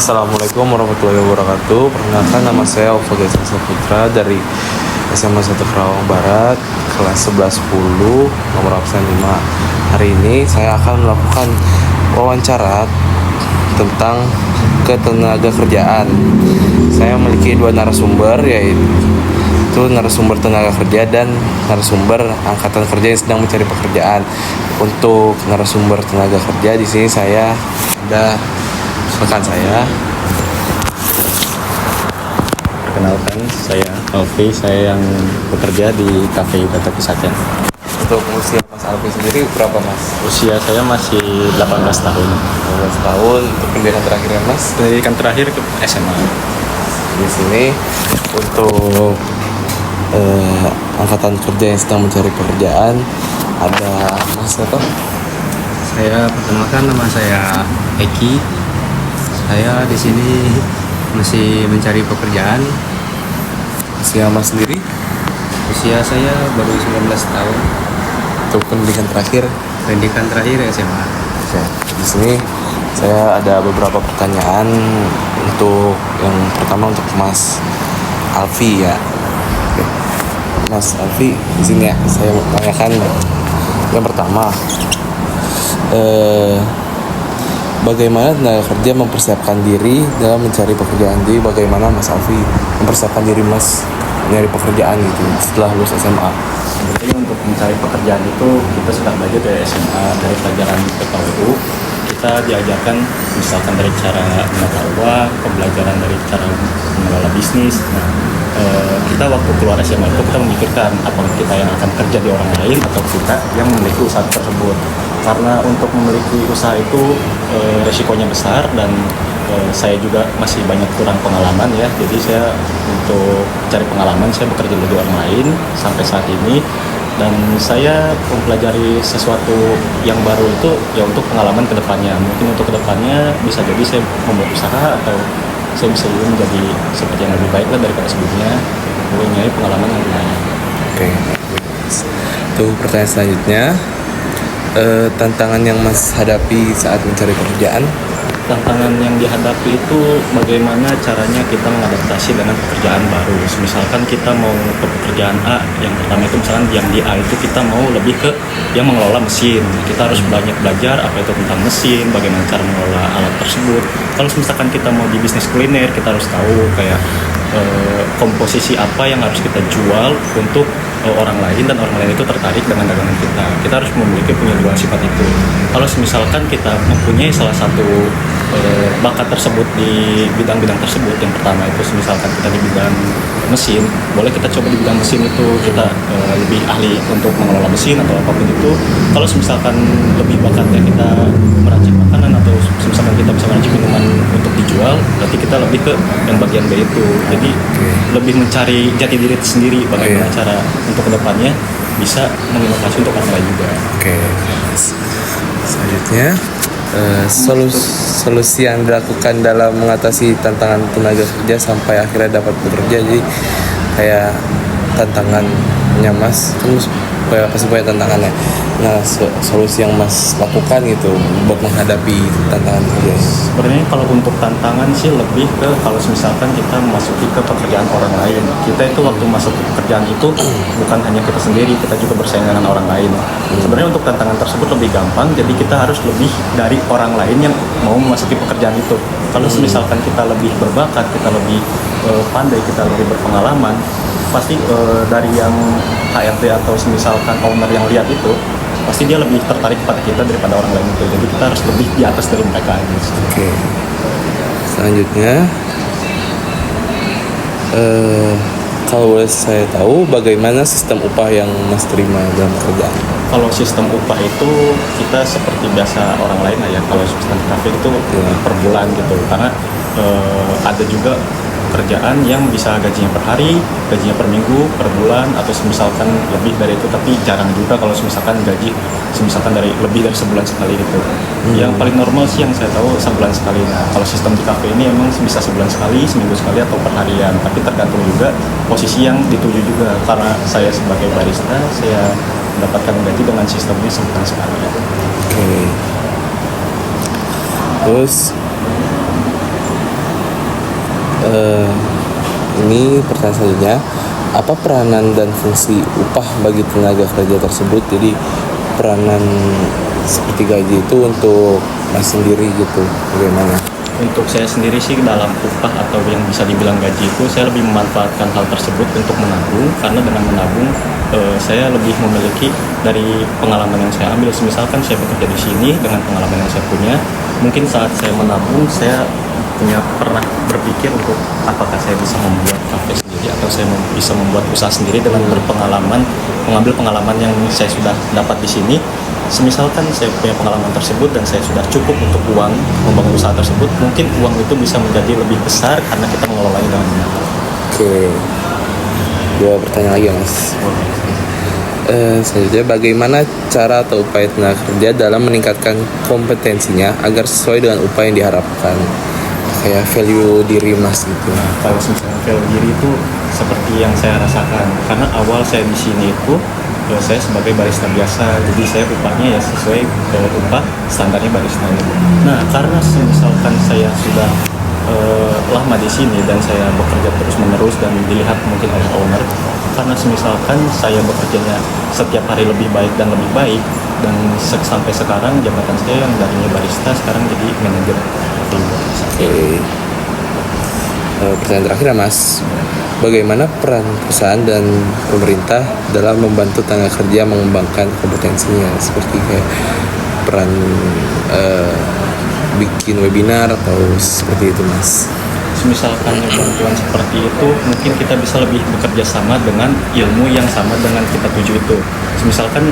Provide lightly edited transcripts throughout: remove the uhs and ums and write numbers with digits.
Assalamualaikum warahmatullahi wabarakatuh. Perkenalkan, nama saya Alfa Saputra dari SMA 1 Kerawang Barat, kelas 1110, nomor absen 5. Hari ini saya akan melakukan wawancara tentang ketenaga kerjaan. Saya memiliki dua narasumber, yaitu narasumber tenaga kerja dan narasumber angkatan kerja yang sedang mencari pekerjaan. Untuk narasumber tenaga kerja di sini saya ada rekan saya. Perkenalkan, saya Alfi, saya yang bekerja di Cafe Data Pusatnya. Untuk usia Mas Alfi sendiri berapa, Mas? Usia saya masih 18 tahun. 18 tahun. Untuk pendidikan terakhir ya, Mas? Pendidikan terakhir ke SMA. Di sini untuk angkatan kerja yang sedang mencari pekerjaan ada Mas apa? Saya perkenalkan, nama saya Eki. Saya di sini masih mencari pekerjaan. Usia Mas sendiri? Usia saya baru 19 tahun. Untuk pendidikan terakhir? Pendidikan terakhir SMA. Oke. Di sini saya ada beberapa pertanyaan. Untuk yang pertama untuk Mas Alfi ya. Oke. Mas Alfi, di sini ya saya mau tanyakan yang pertama. Bagaimana tenaga kerja mempersiapkan diri dalam mencari pekerjaan? Jadi bagaimana Mas Alfi mempersiapkan diri Mas mencari pekerjaan itu setelah lulus SMA? Jadi untuk mencari pekerjaan itu kita sudah belajar dari SMA, dari pelajaran PKWU. Kita diajarkan misalkan dari cara menata uang, pembelajaran dari cara mengelola bisnis. Nah, kita waktu keluar SMA itu kita memikirkan apakah kita yang akan kerja di orang lain atau kita yang memiliki usaha tersebut. Karena untuk memiliki usaha itu resikonya besar dan saya juga masih banyak kurang pengalaman ya. Jadi saya untuk cari pengalaman saya bekerja di orang lain sampai saat ini, dan saya mempelajari sesuatu yang baru itu ya untuk pengalaman kedepannya. Mungkin untuk kedepannya bisa jadi saya membuat usaha atau saya bisa juga menjadi seperti yang lebih baik lah daripada sebelumnya, mempunyai pengalaman yang lain. Oke. Tuh pertanyaan selanjutnya. Tantangan yang Mas hadapi saat mencari pekerjaan? Tantangan yang dihadapi itu bagaimana caranya kita mengadaptasi dengan pekerjaan baru. Misalkan kita mau ke pekerjaan A, yang pertama itu misalkan yang di A itu kita mau lebih ke yang mengelola mesin. Kita harus banyak belajar apa itu tentang mesin, bagaimana cara mengelola alat tersebut. Kalau misalkan kita mau di bisnis kuliner, kita harus tahu kayak komposisi apa yang harus kita jual untuk orang lain dan orang lain itu tertarik dengan dagangan kita. Kita harus memiliki punya dua sifat itu. Kalau misalkan kita mempunyai salah satu bakat tersebut di bidang-bidang tersebut, yang pertama itu misalkan kita di bidang mesin, boleh kita coba di bidang mesin itu kita lebih ahli untuk mengelola mesin atau apapun itu. Kalau misalkan lebih bakatnya kita meracik makanan atau misalkan kita bisa meracik minuman untuk dijual, berarti kita lebih ke yang bagian B itu. Jadi lebih mencari jati diri itu sendiri, bagaimana cara untuk kedepannya bisa menginovasi untuk orang lain juga. Oke. Selanjutnya solusi yang dilakukan dalam mengatasi tantangan tenaga kerja sampai akhirnya dapat bekerja. Jadi kayak tantangannya Mas kan pasti banyak tantangannya. Nah, solusi yang Mas lakukan gitu buat menghadapi tantangan kerja. Sebenarnya kalau untuk tantangan sih lebih ke kalau misalkan kita memasuki ke pekerjaan orang lain. Kita itu waktu masuk ke pekerjaan itu bukan hanya kita sendiri, kita juga bersaing dengan orang lain. Sebenarnya untuk tantangan tersebut lebih gampang, jadi kita harus lebih dari orang lain yang mau memasuki pekerjaan itu. Kalau misalkan kita lebih berbakat, kita lebih pandai, kita lebih berpengalaman, pasti dari yang HRD atau misalkan owner yang lihat itu pasti dia lebih tertarik pada kita daripada orang lain itu. Jadi kita harus lebih di atas dari mereka aja. Oke. Selanjutnya kalau boleh saya tahu bagaimana sistem upah yang Mas terima dalam pekerjaan? Kalau sistem upah itu kita seperti biasa orang lain lah ya. Kalau sistem kafe itu per bulan gitu. Karena ada juga pekerjaan yang bisa gajinya per hari, gajinya per minggu, per bulan, atau misalkan lebih dari itu, tapi jarang juga kalau misalkan gaji misalkan dari lebih dari sebulan sekali gitu. Yang paling normal sih yang saya tahu sebulan sekali. Nah, kalau sistem di kafe ini emang bisa sebulan sekali, seminggu sekali, atau per harian, tapi tergantung juga posisi yang dituju juga. Karena saya sebagai barista, saya mendapatkan gaji dengan sistemnya sebulan sekali. Oke. Terus Eh, ini pertanyaan selanjutnya, apa peranan dan fungsi upah bagi tenaga kerja tersebut? Jadi peranan seperti gaji itu untuk Mas sendiri gitu, bagaimana? Untuk saya sendiri sih dalam upah atau yang bisa dibilang gaji itu saya lebih memanfaatkan hal tersebut untuk menabung, karena dengan menabung saya lebih memiliki dari pengalaman yang saya ambil. Misalkan saya bekerja di sini dengan pengalaman yang saya punya, mungkin saat saya menabung saya pernah berpikir untuk apakah saya bisa membuat kafe sendiri atau saya bisa membuat usaha sendiri dengan berpengalaman, mengambil pengalaman yang saya sudah dapat di sini. Semisalkan saya punya pengalaman tersebut dan saya sudah cukup untuk uang membangun usaha tersebut, mungkin uang itu bisa menjadi lebih besar karena kita mengelolanya dengan benar. Oke, dua pertanyaan lagi Mas. Selanjutnya, bagaimana cara atau upaya tenaga kerja dalam meningkatkan kompetensinya agar sesuai dengan upaya yang diharapkan? Kayak value diri Mas gitu. Nah, kalau misalnya value diri itu seperti yang saya rasakan, karena awal saya di sini itu saya sebagai barista biasa, jadi saya upahnya ya sesuai upah standarnya barista. Nah, karena misalkan saya sudah lama di sini dan saya bekerja terus menerus dan dilihat mungkin oleh owner, karena misalkan saya bekerjanya setiap hari lebih baik dan lebih baik, dan sampai sekarang jabatan saya yang darinya barista sekarang jadi manajer. Oke. Pertanyaan terakhir ya Mas, bagaimana peran perusahaan dan pemerintah dalam membantu tenaga kerja mengembangkan kompetensinya, seperti kayak peran bikin webinar atau seperti itu Mas? Misalkan bantuan seperti itu, mungkin kita bisa lebih bekerja sama dengan ilmu yang sama dengan kita tuju itu. Misalkan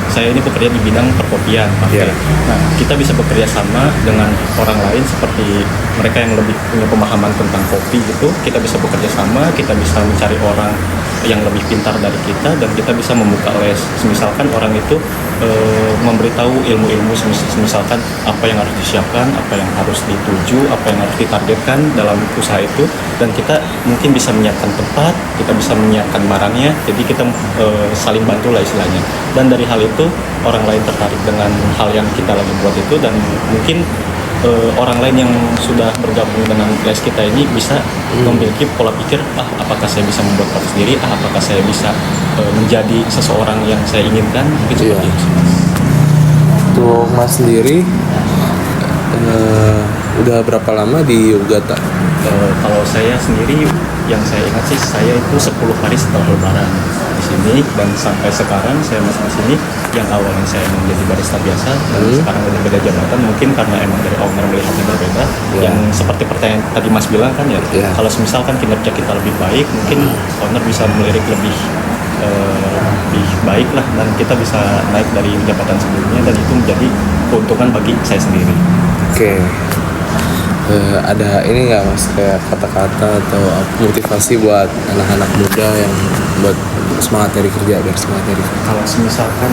saya ini bekerja di bidang perkopian, Yeah. Nah, kita bisa bekerja sama dengan orang lain seperti mereka yang lebih punya pemahaman tentang kopi gitu. Kita bisa bekerja sama, kita bisa mencari orang yang lebih pintar dari kita dan kita bisa membuka les. Misalkan orang itu memberitahu ilmu-ilmu, misalkan apa yang harus disiapkan, apa yang harus dituju, apa yang harus ditargetkan dalam usaha itu, dan kita mungkin bisa menyiapkan tempat, kita bisa menyiapkan barangnya, jadi kita saling bantu lah istilahnya. Dan dari hal itu orang lain tertarik dengan hal yang kita lagi buat itu, dan mungkin orang lain yang sudah bergabung dengan les kita ini bisa memiliki pola pikir, apakah saya bisa membuat kopi sendiri, apakah saya bisa menjadi seseorang yang saya inginkan, mungkin seperti itu. Untuk Mas sendiri udah berapa lama di Ugata? Kalau saya sendiri yang saya ingat sih, saya itu 10 hari setelah lebaran di sini, dan sampai sekarang saya masih di sini. Yang awalnya saya menjadi barista biasa dan sekarang udah beda jabatan, mungkin karena emang dari owner melihatnya berbeda. Yang seperti pertanyaan tadi Mas bilang kan ya, kalau misalkan kinerja kita lebih baik, mungkin owner bisa melirik lebih baik lah, dan kita bisa naik dari jabatan sebelumnya, dan itu menjadi keuntungan bagi saya sendiri. Oke. Ada ini nggak Mas, kayak kata-kata atau motivasi buat anak-anak muda yang buat semangat dari kerja, biar semangat dari kerja? Kalau misalkan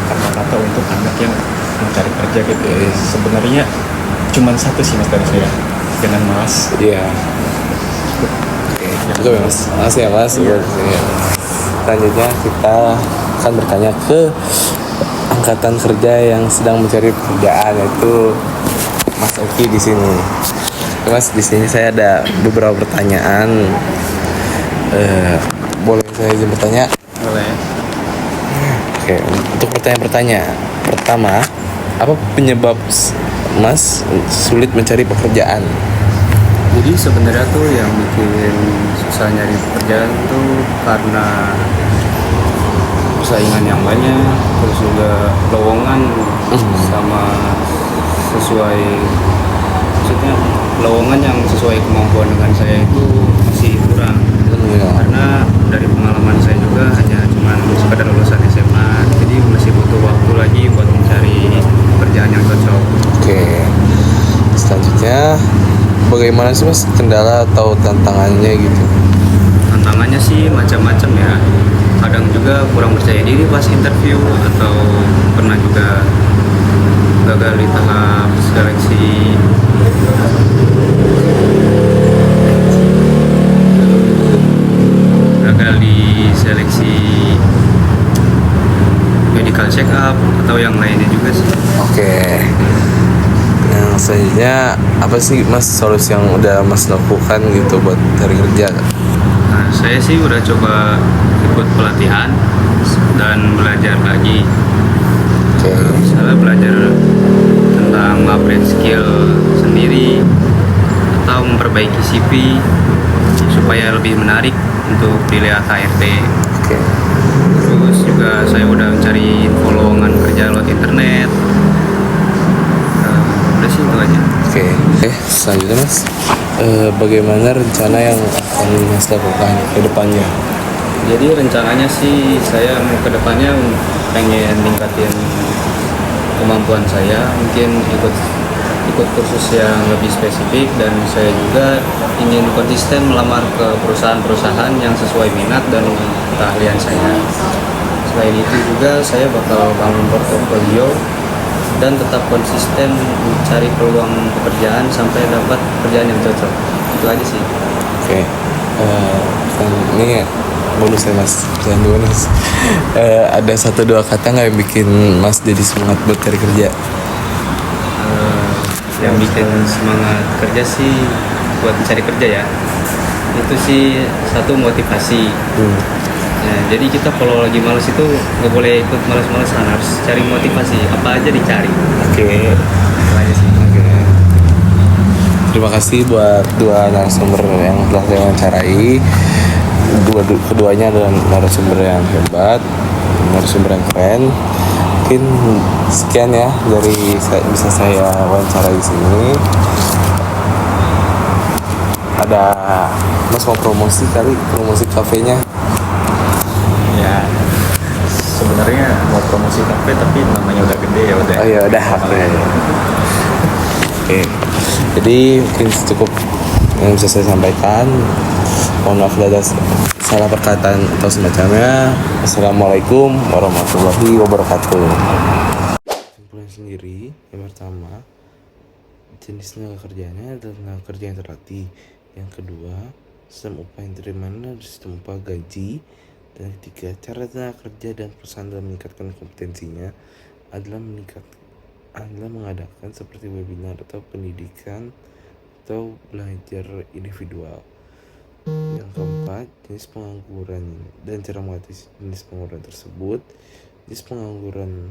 kata-kata untuk anak yang mencari kerja gitu, sebenarnya cuma satu sih Mas dari saya, jangan malas. Iya. Oke, itu ya Mas. Makasih ya Mas. Selanjutnya kita akan bertanya ke angkatan kerja yang sedang mencari pekerjaan, yaitu Mas Eki di sini. Mas, di sini saya ada beberapa pertanyaan. Boleh saya izin bertanya? Boleh. Oke, untuk pertanyaan pertama, apa penyebab Mas sulit mencari pekerjaan? Jadi sebenarnya tuh yang bikin susah nyari pekerjaan tuh karena persaingan yang banyak, terus juga lowongan sama sesuai, maksudnya lowongan yang sesuai kemampuan dengan saya itu masih kurang. Karena dari pengalaman saya juga hanya cuma sekedar lulusan SMA, jadi masih butuh waktu lagi buat mencari pekerjaan yang cocok. Oke. Selanjutnya, bagaimana sih Mas kendala atau tantangannya gitu? Tantangannya sih macam-macam ya. Kadang juga kurang percaya diri pas interview, atau pernah juga gagal di tahap seleksi. Gagal di seleksi medical check up atau yang lainnya juga sih. Oke. Yang selanjutnya apa sih Mas solusi yang udah Mas lakukan gitu buat cari kerja? Nah, saya sih udah coba ikut pelatihan dan belajar lagi. Oke. Misalnya belajar tentang upgrade skill sendiri atau memperbaiki CV supaya lebih menarik untuk dilihat HRD. Oke. Terus juga saya udah mencari info lowongan kerja lewat internet. Udah sih itu aja. Oke. Selanjutnya Mas, bagaimana rencana yang akan Mas lakukan ke depannya? Jadi rencananya sih saya mau ke depannya pengen ningkatin kemampuan saya, mungkin ikut kursus yang lebih spesifik, dan saya juga ingin konsisten melamar ke perusahaan-perusahaan yang sesuai minat dan keahlian saya. Selain itu juga saya bakal bangun portofolio dan tetap konsisten mencari peluang pekerjaan sampai dapat pekerjaan yang cocok. Itu aja sih. Oke. Ini bonus ya Mas, pertanyaan bonus. Ada 1-2 kata nggak yang bikin Mas jadi semangat buat cari kerja? Yang bikin semangat kerja sih buat mencari kerja ya, itu sih satu, motivasi. Nah, jadi kita kalau lagi malas itu nggak boleh ikut malas-malasan, harus cari motivasi, apa aja dicari. Oke. Itu aja sih. Oke. Terima kasih buat dua narasumber yang telah saya wawancarai. Keduanya adalah narasumber yang hebat, narasumber yang keren. Mungkin sekian ya dari bisa saya wawancara di sini. Ada Mas mau promosi kali, promosi kafenya? Ya, sebenarnya mau promosi kafe tapi namanya udah gede ya udah. Oh ya udah. Oke. Jadi mungkin cukup yang bisa saya sampaikan. Mohon maaf ada salah perkataan atau semacamnya. Assalamualaikum warahmatullahi wabarakatuh. Kesimpulan sendiri, yang pertama, jenis tenaga kerjanya adalah tenaga kerja yang terlatih. Yang kedua, sistem upah yang diterima adalah sistem upah gaji. Dan ketiga, cara tenaga kerja dan perusahaan dalam meningkatkan kompetensinya adalah mengadakan seperti webinar atau pendidikan atau belajar individual. Yang keempat, jenis pengangguran dan cara mengatasi jenis pengangguran tersebut. Jenis pengangguran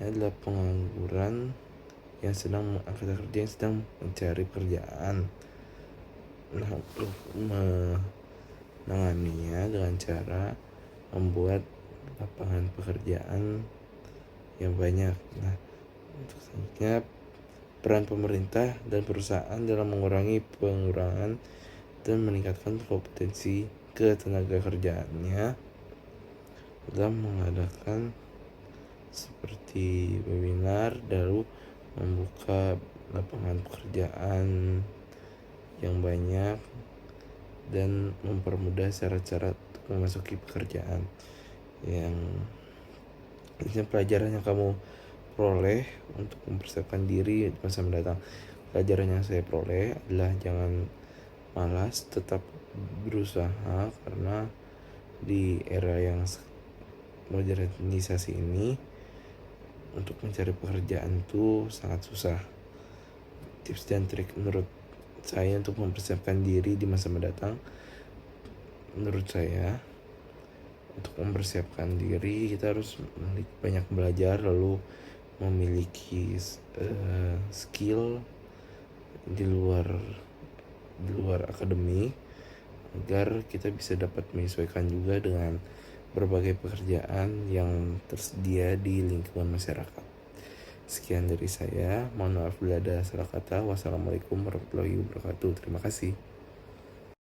adalah pengangguran yang sedang angkatan kerja yang sedang mencari pekerjaan. Menanganinya dengan cara membuat lapangan pekerjaan yang banyak. Nah, untuk selanjutnya, peran pemerintah dan perusahaan dalam mengurangi pengurangan dan meningkatkan kompetensi ketenaga kerjaannya dalam mengadakan seperti webinar, lalu membuka lapangan pekerjaan yang banyak dan mempermudah syarat-syarat untuk memasuki pekerjaan. Yang pelajaran yang kamu peroleh untuk mempersiapkan diri di masa mendatang. Pelajaran yang saya peroleh adalah jangan malas, tetap berusaha, karena di era yang modernisasi ini untuk mencari pekerjaan itu sangat susah. Tips dan trik menurut saya untuk mempersiapkan diri di masa mendatang, menurut saya untuk mempersiapkan diri kita harus banyak belajar, lalu memiliki skill di luar akademik agar kita bisa dapat menyesuaikan juga dengan berbagai pekerjaan yang tersedia di lingkungan masyarakat. Sekian dari saya, mohon maaf bila ada salah kata. Wassalamualaikum warahmatullahi wabarakatuh. Terima kasih.